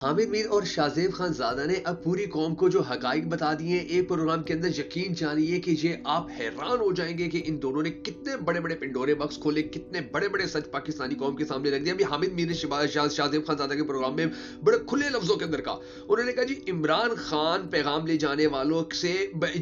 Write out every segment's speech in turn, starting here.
حامد میر اور شاہزیب خان زادہ نے اب پوری قوم کو جو حقائق بتا دیے ہیں ایک پروگرام کے اندر، یقین جانیے کہ یہ آپ حیران ہو جائیں گے کہ ان دونوں نے کتنے بڑے بڑے پنڈورے باکس کھولے، کتنے بڑے بڑے سچ پاکستانی قوم کے سامنے رکھ دیا۔ ابھی حامد میر نے شاہزیب خان زادہ کے پروگرام میں بڑے کھلے لفظوں کے اندر کہا، انہوں نے کہا جی عمران خان پیغام لے جانے والوں سے،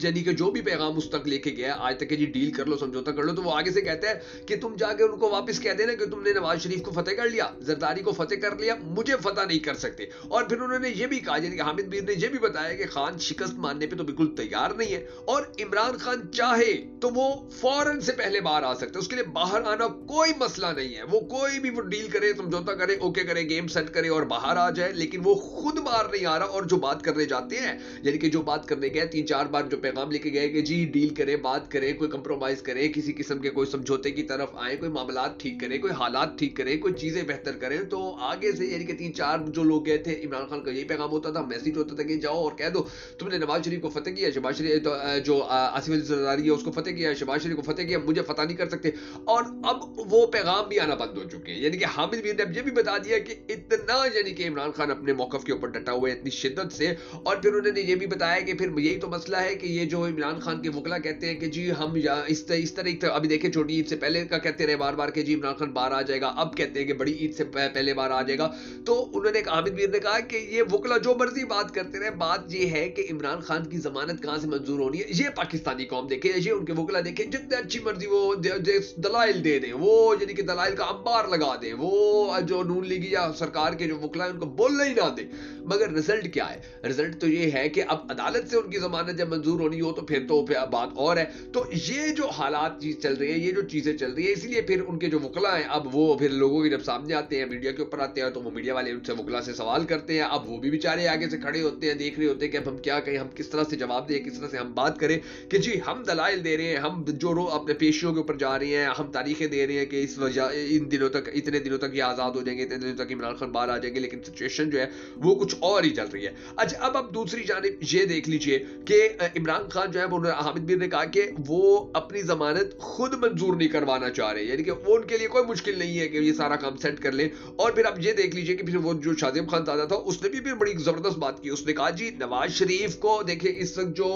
یعنی کہ جو بھی پیغام اس تک لے کے گیا آج تک کہ جی ڈیل کر لو، سمجھوتا کر لو، تو وہ آگے سے کہتا ہے کہ تم جا کے ان کو واپس کہہ دینا کہ تم نے نواز شریف کو فتح کر لیا، زرداری کو فتح کر لیا، مجھے فتح نہیں کر سکتے۔ اور پھر انہوں نے یہ بھی کہا، یعنی کہ حامد میر نے یہ بھی بتایا کہ خان شکست ماننے پہ تو بالکل تیار نہیں ہے، اور عمران خان چاہے تو وہ فوراً سے پہلے باہر آ سکتا ہے، اس کے لیے باہر آنا کوئی مسئلہ نہیں ہے، وہ کوئی بھی وہ ڈیل کرے، سمجھوتا کرے، اوکے کرے، گیم سیٹ کرے اور باہر آ جائے، لیکن وہ خود باہر نہیں آ رہا۔ اور جو بات کرنے جاتے ہیں، یعنی کہ جو بات کرنے گئے 3-4 بار جو پیغام لے کے گئے کہ جی ڈیل کریں، بات کریں، کوئی کمپرومائز کریں، کسی قسم کے کوئی سمجھوتے کی طرف آئیں، کوئی معاملات ٹھیک کریں، کوئی حالات ٹھیک کریں، کوئی چیزیں بہتر کریں، تو آگے سے یعنی کہ 3-4 جو لوگ گئے تھے، عمران خان کا یہی پیغام ہوتا تھا، میسج ہوتا تھا کہ جاؤ اور کہہ دو تم نے نواز شریف کو فتح کیا، شہباز شریف جو آصف علی زرداری ہے اس کو فتح کیا، شہباز شریف کو فتح کیا، مجھے فتح نہیں کر سکتے۔ اور اب وہ پیغام بھی آنا بند ہو چکے ہیں، یعنی کہ حامد میر نے اب یہ بھی بتا دیا کہ اتنا، یعنی کہ عمران خان اپنے موقف کے اوپر ڈٹا ہوا ہے اتنی شدت سے۔ اور پھر انہوں نے یہ بھی بتایا کہ پھر یہی تو مسئلہ ہے کہ یہ جو عمران خان کے وکلا کہتے ہیں کہ جی ہم اس طرح ابھی دیکھیں چھوٹی عید سے پہلے کا کہتے رہے بار بار کہ جی عمران خان باہر آ جائے گا، اب کہتے ہیں کہ بڑی عید سے پہلے باہر آ جائے گا۔ تو انہوں نے حامد میر نے کہا کہ یہ وکلا جو مرضی بات کرتے رہے، بات یہ ہے کہ عمران خان کی ضمانت کہاں سے منظور ہونی ہے یہ پاکستانی قوم دیکھے، یہ ان کے وکلا دیکھیں، جتنے اچھی مرضی وہ دلائل دے دیں، وہ یعنی کہ دلائل کا انبار لگا دیں، وہ جو نون لیگی یا سرکار کے جو وکلا ہیں ان کو بولنا ہی نہ دیں، مگر رزلٹ کیا ہے؟ رزلٹ تو یہ ہے کہ اب عدالت سے ان کی ضمانت جب منظور ہونی ہو تو پھر تو بات اور ہے۔ تو یہ جو حالات چیز چل رہی ہے، یہ جو چیزیں چل رہی ہیں، اسی لیے پھر ان کے جو وکلا ہیں اب وہ پھر لوگوں کے جب سامنے آتے ہیں، میڈیا کے اوپر آتے ہیں، تو وہ میڈیا والے ان سے وکلا سے سوال کرتے ہیں، اب وہ بھی بیچارے آگے سے کھڑے ہوتے ہیں، دیکھ رہے ہوتے ہیں کہ اب ہم کیا کہیں، ہم کس طرح سے جواب دیں، کس طرح سے ہم بات کریں کہ جی ہم دلائل دے رہے ہیں، ہم جو اپنے پیشیوں کے اوپر جا رہے ہیں، ہم تاریخیں دے رہے ہیں کہ اس وجہ ان دنوں تک، اتنے دنوں تک یہ آزاد ہو جائیں گے، اتنے دنوں تک عمران خان باہر آ جائیں گے، لیکن سچویشن جو ہے وہ کچھ اور ہی چل رہی ہے۔ اچھا اب دوسری جانب یہ دیکھ لیجئے کہ عمران خان جو ہے، حامد میر نے کہا کہ وہ اپنی ضمانت خود منظور نہیں کروانا چاہ رہے، یعنی کہ وہ ان کے لیے کوئی مشکل نہیں ہے کہ یہ سارا کام سیٹ کر لیں۔ اور پھر اب یہ دیکھ لیجئے کہ پھر وہ جو شاہزیب خان زادہ تھا اس نے بھی پھر بڑی زبردست بات کی، اس نے کہا جی نواز شریف کو دیکھیں، اس وقت جو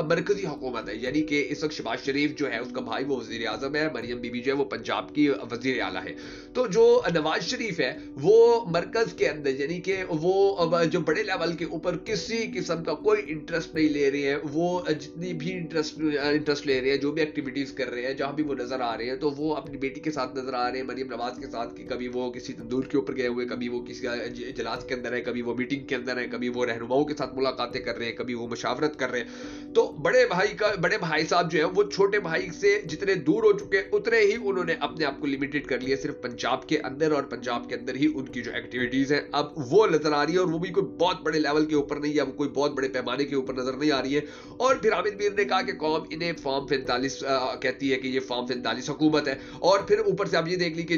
مرکزی حکومت ہے، یعنی کہ اس وقت شہباز شریف جو ہے اس کا بھائی وہ وزیر اعظم ہے، مریم بی بی جو ہے وہ پنجاب کی وزیر اعلیٰ ہے، تو جو نواز شریف ہے وہ مرکز کے اندر، یعنی کہ وہ جو بڑے لیول کے اوپر کسی قسم کا کوئی انٹرسٹ نہیں لے رہے ہیں، وہ جتنی بھی انٹرسٹ لے رہے ہیں، جو بھی ایکٹیویٹیز کر رہے ہیں، جہاں بھی وہ نظر آ رہے ہیں، تو وہ اپنی بیٹی کے ساتھ نظر آ رہے ہیں، مریم نواز کے ساتھ، کہ کبھی وہ کسی تندور کے اوپر گئے ہوئے، کبھی وہ کسی اجلاس کے اندر ہے، کبھی وہ میٹنگ کے اندر ہے، کبھی وہ رہنماؤں کے ساتھ ملاقاتیں کر رہے ہیں، کبھی وہ مشاورت کر رہے ہیں۔ تو بڑے بھائی صاحب جو ہیں وہ چھوٹے بھائی سے جتنے دور ہو چکے اتنے ہی انہوں نے اپنے آپ کو لمیٹڈ کر لیا صرف پنجاب کے اندر، اور پنجاب کے اندر ہی ان کی جو ایکٹیویٹیز ہیں اب وہ نظر آ رہی ہے، اور وہ بھی کوئی بہت بڑے لیول کے اوپر نہیں ہے، کوئی بہت بڑے پیمانے کے اوپر نظر نہیں آ رہی ہے۔ اور پھر حامد میر نے کہا کہ قوم انہیں فارم 45 کہتی ہے کہ یہ فارم 45 حکومت ہے، اور پھر اوپر سے آپ یہ دیکھ لیجیے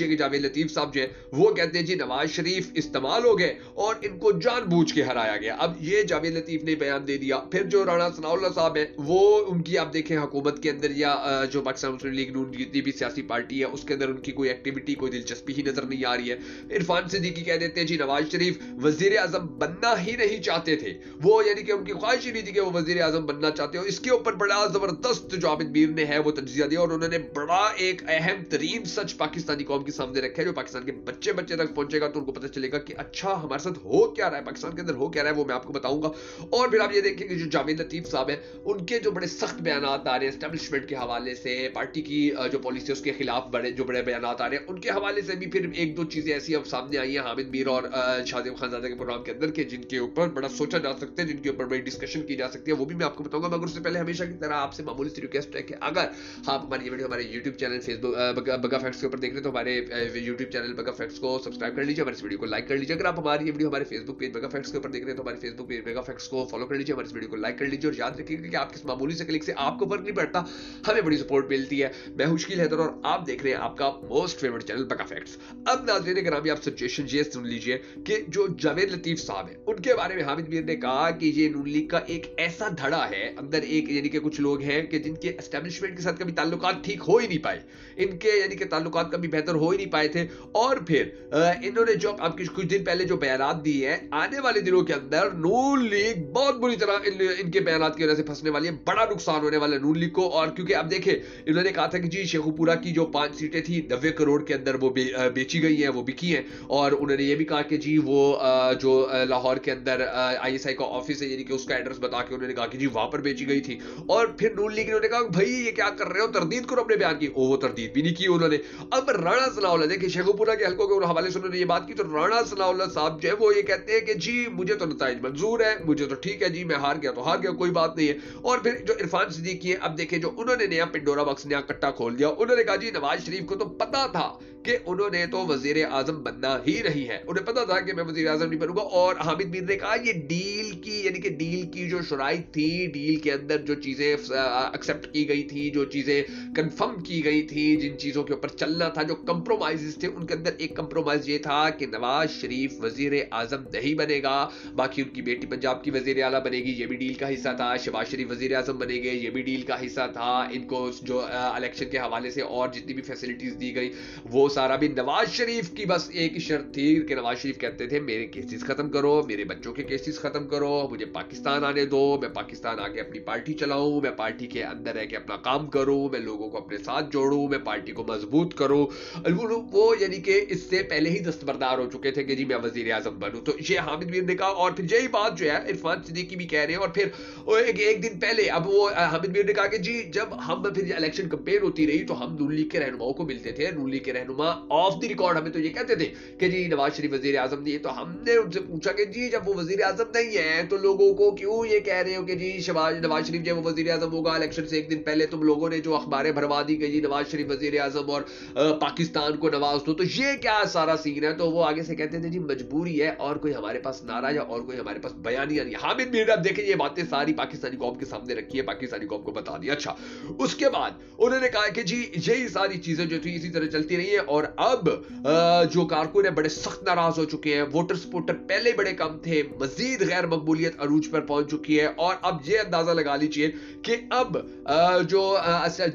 کہ جاوید لطیف صاحب جو ہے وہ کہتے ہیں جی نواز شریف استعمال ہو گئے اور ان کو جان بوجھ کے ہرایا گیا۔ اب یہ جاوید لطیف نے بیان دے دیا۔ پھر جو رانا ثناء اللہ صاحب ہیں وہ ان کی آپ دیکھیں حکومت کے اندر یا جو پاکستان مسلم لیگ نون جتنی بھی سیاسی پارٹی ہے اس کے اندر ان کی کوئی ایکٹیویٹی، کوئی دلچسپی ہی نظر نہیں آ رہی ہے۔ عرفان صدیقی کہہ دیتے ہیں جی نواز شریف وزیر اعظم بننا ہی نہیں چاہتے تھے، وہ یعنی کہ ان کی خواہش ہی نہیں تھی کہ وہ وزیر اعظم بننا چاہتے ہو۔ اس کے اوپر بڑا زبردست جو حامد میر نے ہے وہ تجزیہ دیا، اور انہوں نے بڑا ایک اہم ترین سچ پاکستانی قوم کے سامنے رکھا ہے جو پاکستان کے بچے تک پہنچے گا تو ان کو پتہ چلے گا کہ اچھا ہمارے ساتھ ہو کیا رہا ہے، پاکستان کے اندر ہو کیا رہا ہے، وہ میں آپ کو بتاؤں گا۔ اور پھر آپ یہ دیکھیں کہ جو جاوید لطیف صاحب ہیں ان کے جو بڑے سخت بیانات آ رہے ہیں اسٹیبلشمنٹ کے حوالے سے، پارٹی کی جو پالیسی ہے اس کے خلاف بڑے بیانات آ رہے ہیں، ان کے حوالے سے بھی پھر ایک دو چیزیں ایسی اب سامنے آئی ہیں حامد میر اور شاہزیب خان زادہ کے پروگرام کے اندر کہ جن کے اوپر بڑا سوچا جا سکتا ہے، جن کے اوپر بڑی ڈسکشن کی جا سکتی ہے، وہ بھی میں آپ کو بتاؤں گا۔ مگر اس سے پہلے ہمیشہ کی طرح آپ سے معمولی سی ریکویسٹ ہے کہ اگر آپ ہماری یہ ویڈیو ہمارے یوٹیوب چینل فیس بک بگا فیکٹس کے اوپر دیکھ رہے ہیں تو ہمارے یوٹیوب چینل بگا فیکٹس کو سبسکرائب کر لیجیے، ہمارے اس ویڈیو کو لائک کر لیجیے۔ اگر آپ ہماری یہ ویڈیو ہمارے فیس بک پیج بگا فیکٹس کے اوپر دیکھ رہے ہیں تو ہمارے فیس بک پیج بگا فیکٹس کو فالو کر لیجیے، ہمارے اس ویڈیو کو لائک کر لیجیے، اور یاد رکھیے کہ آپ کس معمولی سے کلک سے آپ کو فرق نہیں پڑتا، ہمیں بڑی سپورٹ ملتی ہے۔ میں ہوں شکیل حیدر اور آپ دیکھ رہے ہیں آپ کا موسٹ فیورٹ چینل بگا فیکٹس۔ اب ناظرین گرامی آپ سچویشن یہ سن لیجیے کہ جو جاوید لطیف صاحب ہیں ان کے بارے میں حامد میر نے کہا کہ یہ نون لیگ کا ایک ایسا دھڑا ہے اندر، ایک یعنی کہ کچھ لوگ ہیں کہ جن کے اسٹیبلشمنٹ کے ساتھ کبھی تعلقات ٹھیک ہو ہی نہیں پائے، ان کے یعنی کہ تعلقات کبھی بہتر ہو ہی نہیں پائے تھے، اور پھر انہوں نے جو آپ کچھ دن پہلے पहले जो बयानात दिए हैं, आने वाले दिनों के अंदर नून लीग बहुत बुरी तरह इनके बयानात की वजह से फंसने वाली है, बड़ा नुकसान होने वाला है नून लीग को। और क्योंकि अब देखे, इन्होंने कहा था कि जी शेखुपुरा की जो 5 सीटें थी 90 करोड़ के अंदर वो बेची गई हैं, वो बिकी हैं। और उन्होंने ये भी कहा कि जी वो जो लाहौर के अंदर ISI का ऑफिस है, यानी कि उसका एड्रेस बता के उन्होंने कहा कि जी वहां पर बेची गई थी। और फिर नून लीग ने कहा भाई ये क्या कर रहे हो, तरदीद करो अपने बयान की। वो तरदीद भी नहीं की उन्होंने। अब राणा सनाउल्लाह, देखिए शेखुपुरा के हल्कों के हवाले से उन्होंने ये बात की, तो राणा सनाउल्लाह साहब जो है वो ये कहते हैं कि जी मुझे तो नताइज मंजूर है, मुझे तो ठीक है जी, मैं हार गया तो हार गया, कोई बात नहीं है। और फिर जो इरफान सिद्दीकी है, अब देखिए जो उन्होंने नया पिंडोरा बॉक्स, नया कट्टा खोल दिया। उन्होंने कहा जी नवाज शरीफ को तो पता था कि उन्होंने तो वजीर आजम बनना ही नहीं है, उन्हें पता था कि मैं वजीर आजम नहीं बनूंगा। और हामिद मीर ने कहा ये डील की, यानी कि डील की जो शराइत थी, डील के अंदर जो चीजें एक्सेप्ट की गई थी, जो चीजें कंफर्म की गई थी, जिन चीजों के ऊपर चलना था, जो कंप्रोमाइजेस थे, उनके अंदर एक कंप्रोमाइज ये था कि नवाज शरीफ वजीर आजम नहीं बनेगा, बाकी उनकी बेटी पंजाब की वजीर आला बनेगी, ये भी डील का हिस्सा था। शहबाज शरीफ वजीर आजम बनेंगे, ये भी डील का हिस्सा था। इनको जो इलेक्शन के हवाले से और जितनी भी फैसिलिटीज दी गई वो सारा भी। नवाज शरीफ की बस एक ही शर्त थी कि नवाज शरीफ कहते थे मेरे केसेस खत्म करो, मेरे बच्चों के केसेस खत्म करो, मुझे पाकिस्तान आने दो, मैं पाकिस्तान आके अपनी पार्टी चलाऊं, मैं पार्टी के अंदर रह के अपना काम करूं, मैं लोगों को अपने साथ जोड़ूं, मैं पार्टी को मजबूत करूं। वो यानी कि इससे पहले ही दस्तबरदार हो चुके थे कि जी मैं वजीर आजम बनूं। तो ये हामिद मीर ने कहा, और फिर यही बात जो है इरफान सिद्दीकी भी कह रहे हैं। और फिर एक दिन पहले अब वो हामिद मीर ने कहा कि जी जब हम फिर इलेक्शन कैंपेन होती रही तो हम नून लीग के रहनुमाओं को मिलते थे, नून लीग के रहनुमा ऑफ द रिकॉर्ड हमें तो ये कहते थे कि जी नवाज शरीफ वजीर आजम नहीं है। तो हमने उनसे पूछा कि जी जब वो वजीर आजम नहीं है तो लोगों को क्यों ये कह रहे हो कि जी नवाज शरीफ जब वो वजीर आजम होगा, इलेक्शन से एक दिन पहले तुम लोगों ने जो अखबारें भरवा दी कि जी नवाज शरीफ वजीर आजम और पाकिस्तान को नवाज दो, तो ये क्या सारा सीन है। तो वो आगे से कहते थे जी मजबूरी है, और कोई हमारे पास नारा या और कोई हमारे पास बयानिया नहीं। हामिद मीर अब देखें ये बातें सारी पाकिस्तानी कौम के सामने रखी है, पाकिस्तानी कौम को बता दिया। अच्छा, उसके बाद उन्होंने कहा कि जी यही सारी चीजें जो थी इसी तरह चलती रही है। और अब जो कारकुन है बड़े सख्त नाराज हो चुके हैं, वोटर सपोर्टर पहले बड़े कम थे, मजीद गैर मकबूलियत अरूज पर पहुंच चुकी है। और अब ये अंदाजा लगा लीजिए कि अब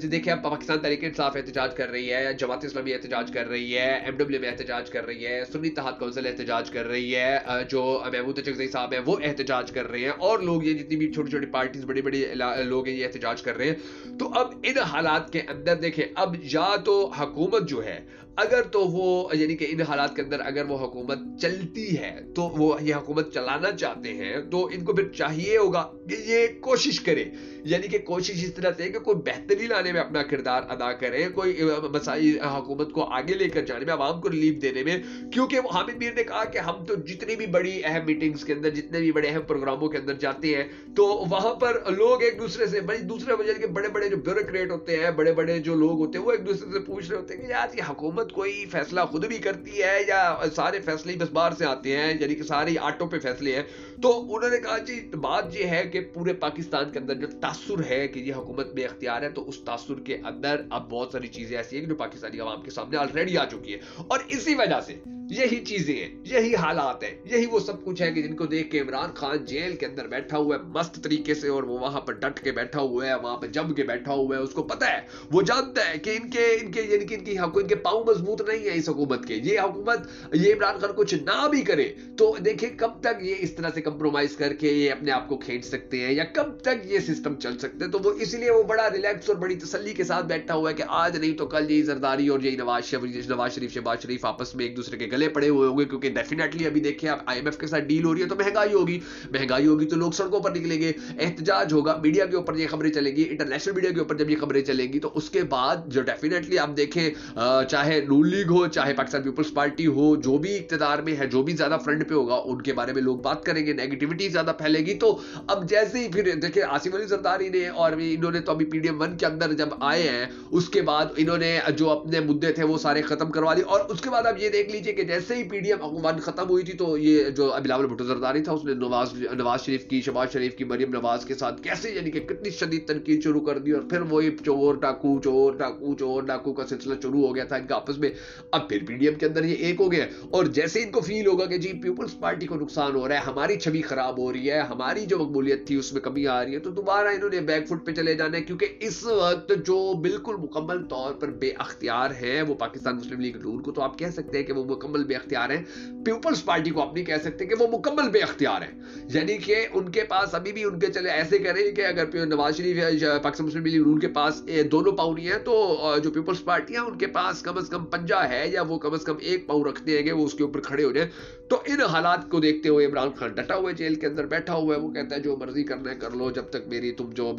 देखिए अब पाकिस्तान तहरीक इंसाफ एहतजाज कर रही है, जमात इस्लामी एहतजाज कर रही है, MWM एहतजाज कर रही है, सुन्नी इत्तेहाद काउंसिल एहतजाज कर रही है, जो महमूद चकजई साहब है वो एहतजाज कर रहे हैं, और लोग ये जितनी भी छोटी छोटी पार्टीज बड़ी बड़ी लोग ये एहतजाज कर रहे हैं। तो अब इन हालात के अंदर देखें, अब या तो हुकूमत जो है अगर तो वो यानी कि इन हालात के अंदर अगर वो हुकूमत चलती है तो वो ये हुकूमत चलाना चाहते हैं तो इनको फिर चाहिए होगा कि ये कोशिश करे, यानी कि कोशिश इस तरह से कि कोई बेहतरी लाने में अपना किरदार अदा करें, कोई मसाइल हुकूमत को आगे लेकर जाने में, आवाम को रिलीफ देने में। क्योंकि हामिद मीर ने कहा कि हम तो जितनी भी बड़ी अहम मीटिंग्स के अंदर, जितने भी बड़े अहम प्रोग्रामों के अंदर जाते हैं तो वहां पर लोग एक दूसरे से दूसरे वजह के बड़े बड़े जो ब्यूरोक्रेट होते हैं, बड़े बड़े जो लोग होते हैं, वो एक दूसरे से पूछ रहे होते हैं कि यार ये हुकूमत कोई फैसला खुद भी करती है या सारे फैसले बस बाहर से आते हैं, यानी कि सारे आटो पे फैसले हैं। तो उन्होंने कहा जी बात ये है कि पूरे पाकिस्तान के अंदर जो तासुर है कि ये हुकूमत में इख्तियार है, तो उस तासुर के अंदर अब बहुत सारी चीजें ऐसी हैं जो पाकिस्तानी आवाम के सामने ऑलरेडी आ चुकी है। और इसी वजह से यही चीजें हैं, यही हालात है, यही वो सब कुछ है कि जिनको देख के इमरान खान जेल के अंदर बैठा हुआ है मस्त तरीके से, और वो वहां पर डट के बैठा हुआ है, वहां पर जम के बैठा हुआ है। उसको पता है, वो जानता है कि इनके पांव मजबूत नहीं है इस हुकूमत के। ये हुकूमत, ये इमरान खान कुछ ना भी करे तो देखिए कब तक ये इस तरह से कंप्रोमाइज करके ये अपने आप को खींच सकते हैं, या कब तक ये सिस्टम चल सकते हैं। तो वो इसलिए वो बड़ा रिलैक्स और बड़ी तसल्ली के साथ बैठा हुआ है कि आज नहीं तो कल ये जरदारी और यही नवाज शरीफ शहबाज शरीफ आपस में एक दूसरे के गले पड़े हुए होंगे। क्योंकि डेफिनेटली अभी देखिए आप IMF के साथ डील हो रही है तो महंगाई होगी तो लोग सड़कों पर निकलेंगे, एहतजाज होगा, मीडिया के ऊपर ये खबरें चलेंगी, इंटरनेशनल मीडिया के ऊपर जब ये खबरें चलेंगी तो उसके बाद जो डेफिनेटली आप देखें चाहे नून लीग हो, चाहे पाकिस्तान पीपल्स पार्टी हो, जो भी इक्तदार में है, जो भी ज्यादा फ्रंट पे होगा, उनके बारे में लोग बात करेंगे, नेगेटिविटी ज्यादा फैलेगी। तो अब जैसे ही फिर देखिए आसिफ अली जरदारी ने और इन्होंने तो अभी PDM 1 के अंदर जब आए हैं उसके बाद इन्होंने जो अपने मुद्दे थे वो सारे खत्म करवा लिए। और उसके बाद आप ये देख लीजिए कि जैसे ही PDM 1 खत्म हुई थी तो ये जो बिलावल भुट्टो जरदारी था उसने नवाज शरीफ की, शहबाज शरीफ की, मरियम नवाज के साथ कैसे यानी कि कितनी शदीद तनकीद शुरू कर दी, और फिर वही चोर डाकू का सिलसिला शुरू हो गया था इनका आपस में। अब फिर PDM के अंदर ये एक हो गया, और जैसे इनको फील होगा कि जी पीपल्स पार्टी को नुकसान हो रहा है, हमारी छवि खराब हो रही है, हमारी जो मकबूलियत थी उसमें कमी आ रही है, तो दोबारा इन्होंने बैकफुट पे चले जाना है। क्योंकि इस वक्त जो बिल्कुल मुकम्मल तौर पर बेअख्तियार है वो पाकिस्तान मुस्लिम लीग नून को, तो आप कह सकते हैं कि वो मुकम्मल मुकम्मल बेख्तियार हैं, पीपल्स पार्टी को आप नहीं कह सकते कि वो मुकम्मल बेख्तियार हैं। यानी कि उनके पास अभी भी उनके चले ऐसे करें कि अगर नवाज शरीफ या पाकिस्तान मुस्लिम लीग उनके पास दोनों पाँव नहीं है, तो जो पीपल्स पार्टी है उनके पास कम से कम पंजा है, या वो कम से कम एक पाँव रखते हैं कि वो उसके ऊपर खड़े हो जाए। तो इन हालात को देखते हुए इमरान खान डटा हुआ जेल के अंदर बैठा हुआ है। वो कहता है जो मर्जी करना है कर लो, जब तक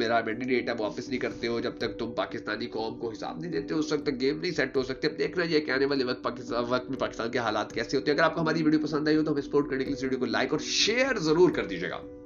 मेरा मैंडेट है वापस नहीं करते हो, जब तक तुम पाकिस्तानी कौम को हिसाब नहीं देते हो, उस वक्त तक गेम नहीं सेट हो सकते। अब देखना है कि आने वाले वक्त में पाकिस्तान के हालात कैसे होते हैं। अगर आपको हमारी वीडियो पसंद आई हो तो हमें सपोर्ट करने के लिए इस वीडियो को लाइक और शेयर जरूर कर दीजिएगा।